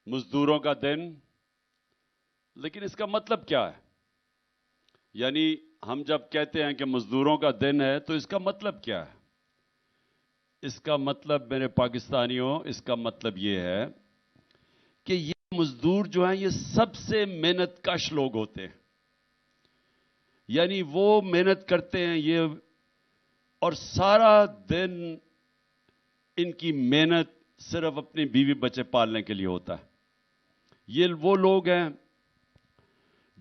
मजदूरों का दिन, लेकिन इसका मतलब क्या है? यानी हम जब कहते हैं कि मजदूरों का दिन है तो इसका मतलब क्या है? इसका मतलब मेरे पाकिस्तानियों, इसका मतलब ये है कि ये मजदूर जो हैं ये सबसे मेहनतकश लोग होते हैं। यानी वो मेहनत करते हैं ये, और सारा दिन इनकी मेहनत सिर्फ अपनी बीवी बच्चे पालने के लिए होता है। ये वो लोग हैं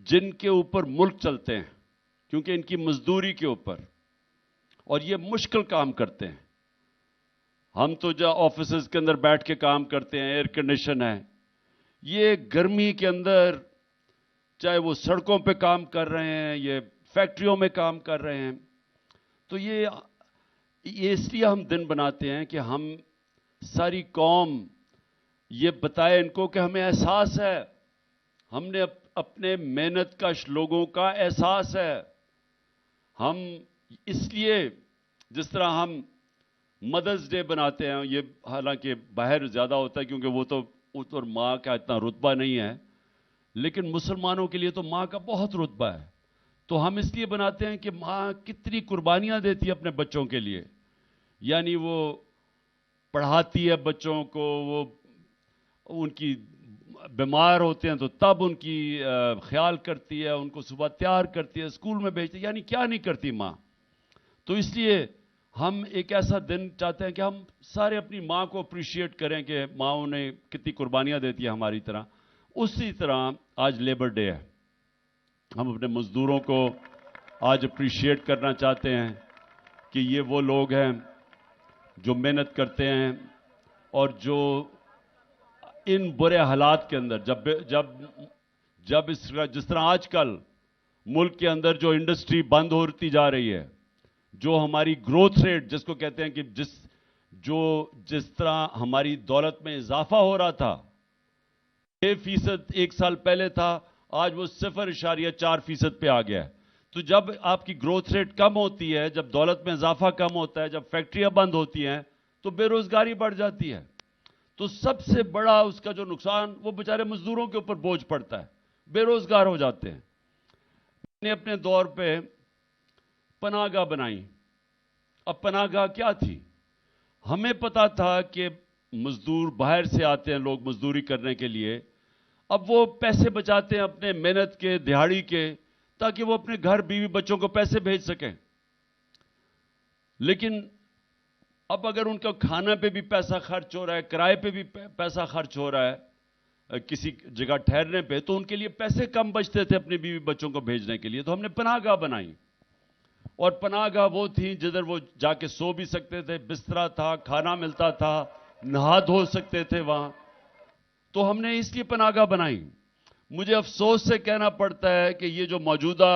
जिनके ऊपर मुल्क चलते हैं क्योंकि इनकी मजदूरी के ऊपर, और ये मुश्किल काम करते हैं। हम तो जो ऑफिसेज के अंदर बैठ के काम करते हैं, एयर कंडीशन है, ये गर्मी के अंदर चाहे वो सड़कों पे काम कर रहे हैं, ये फैक्ट्रियों में काम कर रहे हैं, तो ये इसलिए हम दिन बनाते हैं कि हम सारी कौम ये बताए इनको कि हमें एहसास है, हमने अपने मेहनतकश लोगों का एहसास है। हम इसलिए जिस तरह हम मदर्स डे बनाते हैं, ये हालांकि बाहर ज्यादा होता है क्योंकि वो तो माँ का इतना रुतबा नहीं है, लेकिन मुसलमानों के लिए तो माँ का बहुत रुतबा है। तो हम इसलिए बनाते हैं कि माँ कितनी कुर्बानियां देती है अपने बच्चों के लिए। यानी वो पढ़ाती है बच्चों को, वो उनकी बीमार होते हैं तो तब उनकी ख्याल करती है, उनको सुबह तैयार करती है, स्कूल में भेजती है, यानी क्या नहीं करती माँ। तो इसलिए हम एक ऐसा दिन चाहते हैं कि हम सारे अपनी माँ को अप्रिशिएट करें कि माँ उन्हें कितनी कुर्बानियां देती है हमारी तरह। उसी तरह आज लेबर डे है, हम अपने मजदूरों को आज अप्रिशिएट करना चाहते हैं कि ये वो लोग हैं जो मेहनत करते हैं और जो इन बुरे हालात के अंदर जब जिस तरह आजकल मुल्क के अंदर जो इंडस्ट्री बंद होती जा रही है, जो हमारी ग्रोथ रेट जिसको कहते हैं कि जिस तरह हमारी दौलत में इजाफा हो रहा था, 6% एक साल पहले था, आज वो 0.4% पे आ गया है। तो जब आपकी ग्रोथ रेट कम होती है, जब दौलत में इजाफा कम होता है, जब फैक्ट्रियां बंद होती हैं, तो बेरोजगारी बढ़ जाती है। तो सबसे बड़ा उसका जो नुकसान वो बेचारे मजदूरों के ऊपर बोझ पड़ता है, बेरोजगार हो जाते हैं। मैंने अपने दौर पे पनाहगाह बनाई। अब पनाहगाह क्या थी? हमें पता था कि मजदूर बाहर से आते हैं लोग मजदूरी करने के लिए, अब वो पैसे बचाते हैं अपने मेहनत के, दिहाड़ी के, ताकि वो अपने घर बीवी बच्चों को पैसे भेज सकें। लेकिन अब अगर उनका खाना पे भी पैसा खर्च हो रहा है, किराए पे भी पैसा खर्च हो रहा है, किसी जगह ठहरने पे, तो उनके लिए पैसे कम बचते थे अपनी बीवी बच्चों को भेजने के लिए। तो हमने पनाहगाह बनाई, और पनाहगाह वो थी जिधर वो जाके सो भी सकते थे, बिस्तरा था, खाना मिलता था, नहा धो सकते थे वहां। तो हमने इसलिए पनाहगाह बनाई। मुझे अफसोस से कहना पड़ता है कि ये जो मौजूदा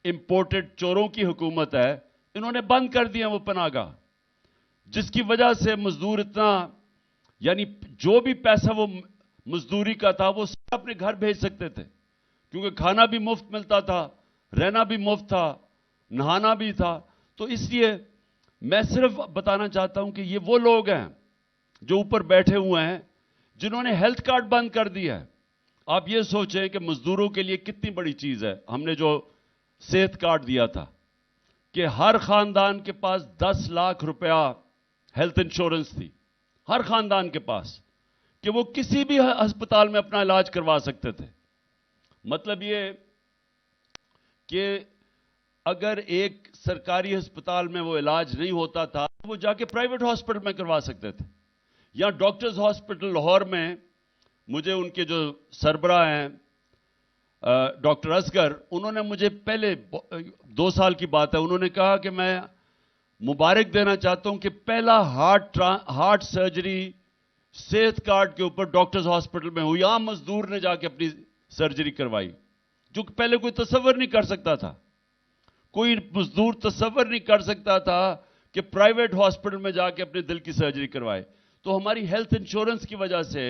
इंपोर्टेड चोरों की हुकूमत है, इन्होंने बंद कर दिया वो पनाहगाह, जिसकी वजह से मजदूर इतना, यानी जो भी पैसा वो मजदूरी का था वो सब अपने घर भेज सकते थे, क्योंकि खाना भी मुफ्त मिलता था, रहना भी मुफ्त था, नहाना भी था। तो इसलिए मैं सिर्फ बताना चाहता हूं कि ये वो लोग हैं जो ऊपर बैठे हुए हैं जिन्होंने हेल्थ कार्ड बंद कर दिया है। आप ये सोचें कि मजदूरों के लिए कितनी बड़ी चीज है। हमने जो सेहत कार्ड दिया था कि हर खानदान के पास 10 लाख रुपया हेल्थ इंश्योरेंस थी, हर खानदान के पास, कि वो किसी भी अस्पताल में अपना इलाज करवा सकते थे। मतलब ये कि अगर एक सरकारी अस्पताल में वो इलाज नहीं होता था, वो जाके प्राइवेट हॉस्पिटल में करवा सकते थे। या डॉक्टर्स हॉस्पिटल लाहौर में, मुझे उनके जो सरबराह हैं डॉक्टर असगर, उन्होंने मुझे पहले 2 साल की बात है, उन्होंने कहा कि मैं मुबारक देना चाहता हूं कि पहला हार्ट सर्जरी सेहत कार्ड के ऊपर डॉक्टर्स हॉस्पिटल में हुई। आम मजदूर ने जाके अपनी सर्जरी करवाई, जो कि पहले कोई तसव्वुर नहीं कर सकता था। कोई मजदूर तसव्वुर नहीं कर सकता था कि प्राइवेट हॉस्पिटल में जाके अपने दिल की सर्जरी करवाए। तो हमारी हेल्थ इंश्योरेंस की वजह से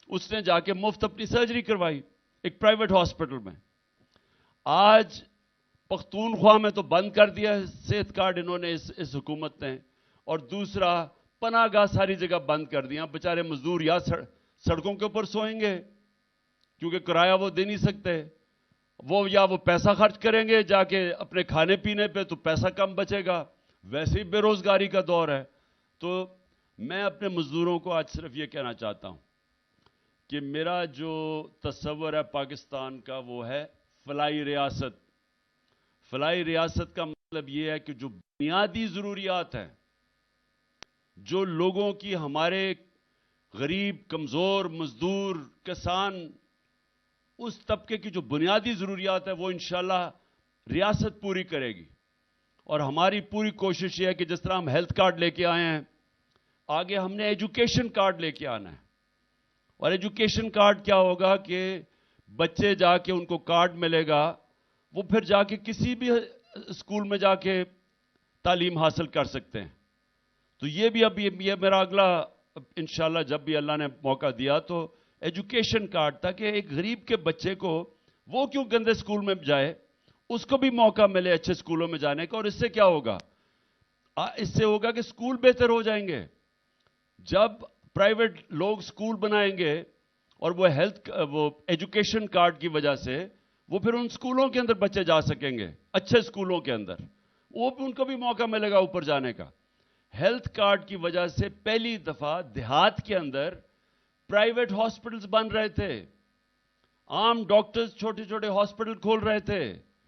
उसने जाके मुफ्त अपनी सर्जरी करवाई एक प्राइवेट हॉस्पिटल में। आज पख्तूनख्वा में तो बंद कर दिया है सेहत कार्ड इन्होंने, इस हुकूमत ने। और दूसरा, पनाहगाह सारी जगह बंद कर दिया। बेचारे मजदूर या सड़कों के ऊपर सोएंगे क्योंकि किराया वो दे नहीं सकते, वो या वो पैसा खर्च करेंगे जाके अपने खाने पीने पे, तो पैसा कम बचेगा, वैसे ही बेरोजगारी का दौर है। तो मैं अपने मजदूरों को आज सिर्फ ये कहना चाहता हूं कि मेरा जो तस्वर है पाकिस्तान का वो है फलाई रियासत। फलाई रियासत का मतलब ये है कि जो बुनियादी जरूरियात हैं, जो लोगों की, हमारे गरीब, कमजोर, मजदूर, किसान, उस तबके की जो बुनियादी जरूरियात है वो इंशाल्लाह रियासत पूरी करेगी। और हमारी पूरी कोशिश ये है कि जिस तरह हम हेल्थ कार्ड लेके आए हैं, आगे हमने एजुकेशन कार्ड लेके आना है। और एजुकेशन कार्ड क्या होगा कि बच्चे जाके, उनको कार्ड मिलेगा, वो फिर जाके किसी भी स्कूल में जाके तालीम हासिल कर सकते हैं। तो ये भी अब ये मेरा अगला, इंशाल्लाह जब भी अल्लाह ने मौका दिया, तो एजुकेशन कार्ड, ताकि एक गरीब के बच्चे को, वो क्यों गंदे स्कूल में जाए, उसको भी मौका मिले अच्छे स्कूलों में जाने का। और इससे क्या होगा? इससे होगा कि स्कूल बेहतर हो जाएंगे। जब प्राइवेट लोग स्कूल बनाएंगे और वो एजुकेशन कार्ड की वजह से वो फिर उन स्कूलों के अंदर बच्चे जा सकेंगे, अच्छे स्कूलों के अंदर, वो भी, उनको भी मौका मिलेगा ऊपर जाने का। हेल्थ कार्ड की वजह से पहली दफा देहात के अंदर प्राइवेट हॉस्पिटल्स बन रहे थे, आम डॉक्टर्स छोटे छोटे हॉस्पिटल खोल रहे थे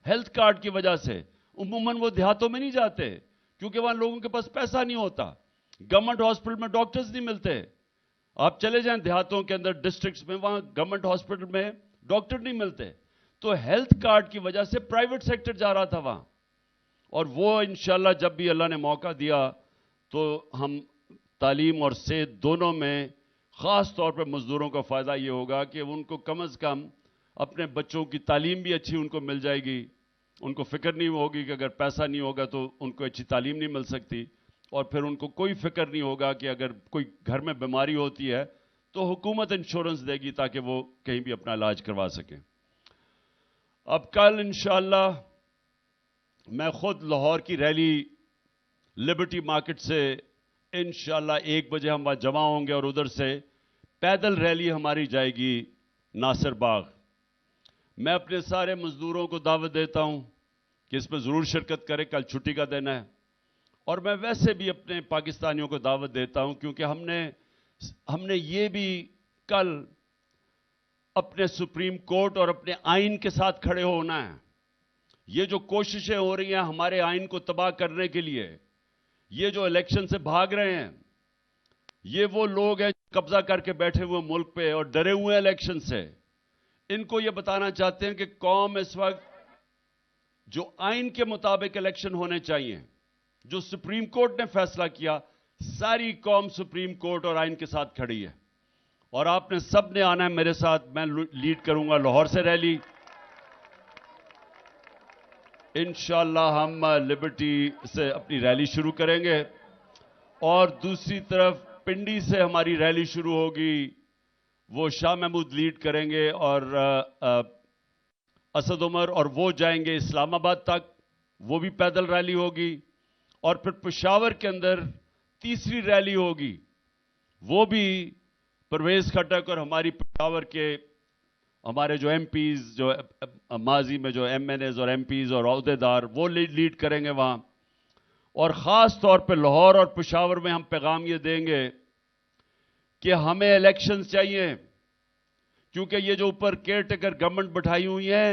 हेल्थ कार्ड की वजह से। उमूमन वो देहातों में नहीं जाते क्योंकि वहां लोगों के पास पैसा नहीं होता, गवर्नमेंट हॉस्पिटल में डॉक्टर्स नहीं मिलते। आप चले जाएं देहातों के अंदर, डिस्ट्रिक्ट्स में, वहां गवर्नमेंट हॉस्पिटल में डॉक्टर नहीं मिलते। तो हेल्थ कार्ड की वजह से प्राइवेट सेक्टर जा रहा था वहां। और वो इंशाल्लाह जब भी अल्लाह ने मौका दिया तो हम तालीम और सेहत दोनों में, खास तौर पर मजदूरों का फायदा ये होगा कि उनको कम से कम अपने बच्चों की तालीम भी अच्छी उनको मिल जाएगी। उनको फिक्र नहीं होगी कि अगर पैसा नहीं होगा तो उनको अच्छी तालीम नहीं मिल सकती। और फिर उनको कोई फिक्र नहीं होगा कि अगर कोई घर में बीमारी होती है तो हुकूमत इंश्योरेंस देगी ताकि वो कहीं भी अपना इलाज करवा सकें। अब कल इंशाअल्लाह मैं खुद लाहौर की रैली लिबर्टी मार्केट से इंशाअल्लाह 1 बजे हम वहां जमा होंगे और उधर से पैदल रैली हमारी जाएगी नासिर बाग। मैं अपने सारे मजदूरों को दावत देता हूं कि इसमें जरूर शिरकत करें, कल छुट्टी का दिन है। और मैं वैसे भी अपने पाकिस्तानियों को दावत देता हूं क्योंकि हमने ये भी कल अपने सुप्रीम कोर्ट और अपने आइन के साथ खड़े होना है। ये जो कोशिशें हो रही हैं हमारे आइन को तबाह करने के लिए, ये जो इलेक्शन से भाग रहे हैं, ये वो लोग हैं कब्जा करके बैठे हुए मुल्क पे और डरे हुए इलेक्शन से। इनको ये बताना चाहते हैं कि कौम इस वक्त जो आइन के मुताबिक इलेक्शन होने चाहिए, जो सुप्रीम कोर्ट ने फैसला किया, सारी कौम सुप्रीम कोर्ट और आइन के साथ खड़ी है। और आपने सब ने आना है मेरे साथ। मैं लीड करूंगा लाहौर से रैली। इंशाअल्लाह हम लिबर्टी से अपनी रैली शुरू करेंगे और दूसरी तरफ पिंडी से हमारी रैली शुरू होगी, वो शाह महमूद लीड करेंगे और असद उमर, और वो जाएंगे इस्लामाबाद तक, वो भी पैदल रैली होगी। और फिर पेशावर के अंदर तीसरी रैली होगी, वो भी परवेज खटक और हमारी पेशावर के हमारे जो एमपीज, जो माजी में जो एमएनएज और एमपीज और अहदेदार, वो लीड करेंगे वहां। और खास तौर पे लाहौर और पेशावर में हम पैगाम ये देंगे कि हमें इलेक्शंस चाहिए, क्योंकि ये जो ऊपर केयर टेकर गवर्नमेंट बैठाई हुई है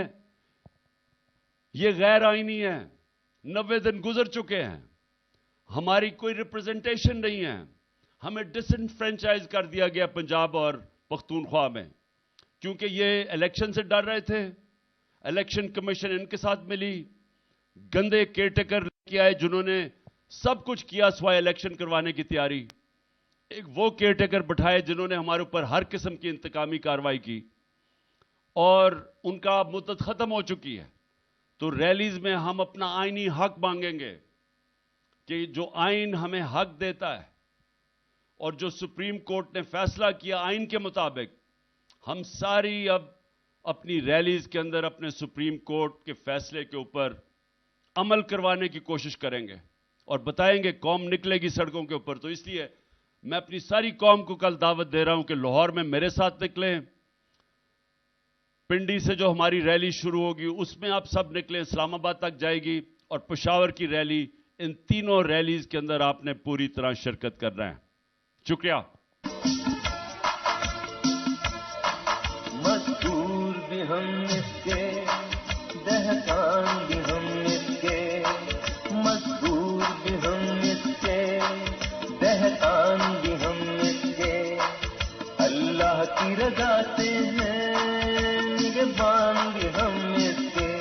ये गैर आईनी है। 90 दिन गुजर चुके हैं, हमारी कोई रिप्रेजेंटेशन नहीं है। हमें डिसएनफ्रेंचाइज कर दिया गया पंजाब और पख्तूनख्वा में, क्योंकि ये इलेक्शन से डर रहे थे। इलेक्शन कमीशन इनके साथ मिली, गंदे केयरटेकर लेके आए जिन्होंने सब कुछ किया सिवाय इलेक्शन करवाने की तैयारी। एक वो केयरटेकर बैठाए जिन्होंने हमारे ऊपर हर किस्म की इंतकामी कार्रवाई की और उनका मुद्दत खत्म हो चुकी है। तो रैलीज में हम अपना आईनी हक मांगेंगे कि जो आइन हमें हक देता है और जो सुप्रीम कोर्ट ने फैसला किया आइन के मुताबिक, हम सारी अब अपनी रैलीज के अंदर अपने सुप्रीम कोर्ट के फैसले के ऊपर अमल करवाने की कोशिश करेंगे और बताएंगे, कौम निकलेगी सड़कों के ऊपर। तो इसलिए میں اپنی ساری قوم کو کل دعوت دے رہا ہوں کہ لاہور میں میرے ساتھ نکلیں، پنڈی سے جو ہماری ریلی شروع ہوگی اس میں آپ سب نکلیں، اسلام آباد تک جائے گی، اور پشاور کی ریلی، ان تینوں ریلیز کے اندر آپ نے پوری طرح شرکت کرنا ہے۔ شکریہ۔ مزدور بھی ہم اس کے، دہقان بھی ہم اس کے، مزدور بھی ہم اس کے، دہقان بھی ہم اس کے، اللہ کی رضا سے ہیں نگہبان بھی ہم اس کے،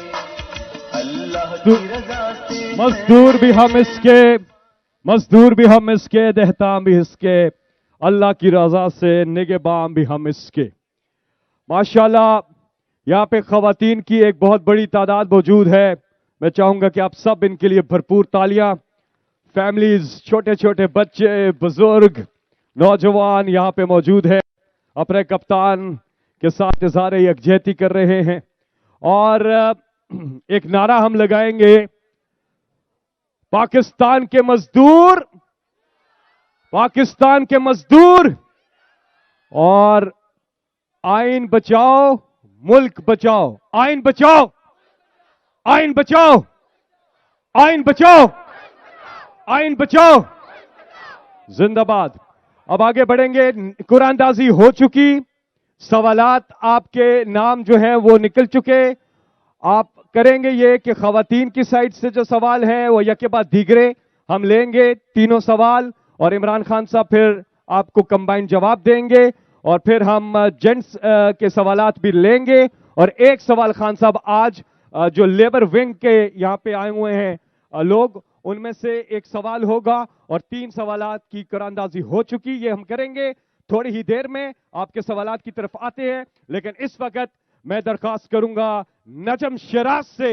اللہ کی رضا سے ہیں۔ مزدور بھی ہم اس کے، مزدور بھی ہم اس کے، دہقان بھی اس کے، اللہ کی رضا سے نگہبان بھی ہم اس کے۔ ماشاءاللہ یہاں پہ خواتین کی ایک بہت بڑی تعداد موجود ہے، میں چاہوں گا کہ آپ سب ان کے لیے بھرپور تالیاں۔ فیملیز، چھوٹے چھوٹے بچے، بزرگ، نوجوان یہاں پہ موجود ہیں، اپنے کپتان کے ساتھ اظہار یکجہتی کر رہے ہیں، اور ایک نعرہ ہم لگائیں گے، پاکستان کے مزدور، پاکستان کے مزدور، اور آئین بچاؤ ملک بچاؤ، آئین بچاؤ، آئین بچاؤ، آئین بچاؤ، آئین بچاؤ، زندہ باد۔ اب آگے بڑھیں گے، قرآن دازی ہو چکی، سوالات آپ کے نام جو ہیں وہ نکل چکے۔ آپ کریں گے یہ کہ خواتین کی سائٹ سے جو سوال ہیں وہ یک بعد دیگرے ہم لیں گے، تینوں سوال، اور عمران خان صاحب پھر آپ کو کمبائن جواب دیں گے، اور پھر ہم جینٹس کے سوالات بھی لیں گے، اور ایک سوال خان صاحب آج جو لیبر ونگ کے یہاں پہ آئے ہوئے ہیں لوگ، ان میں سے ایک سوال ہوگا، اور 3 سوالات کی قراردادی ہو چکی، یہ ہم کریں گے تھوڑی ہی دیر میں۔ آپ کے سوالات کی طرف آتے ہیں، لیکن اس وقت میں درخواست کروں گا نجم شیراز سے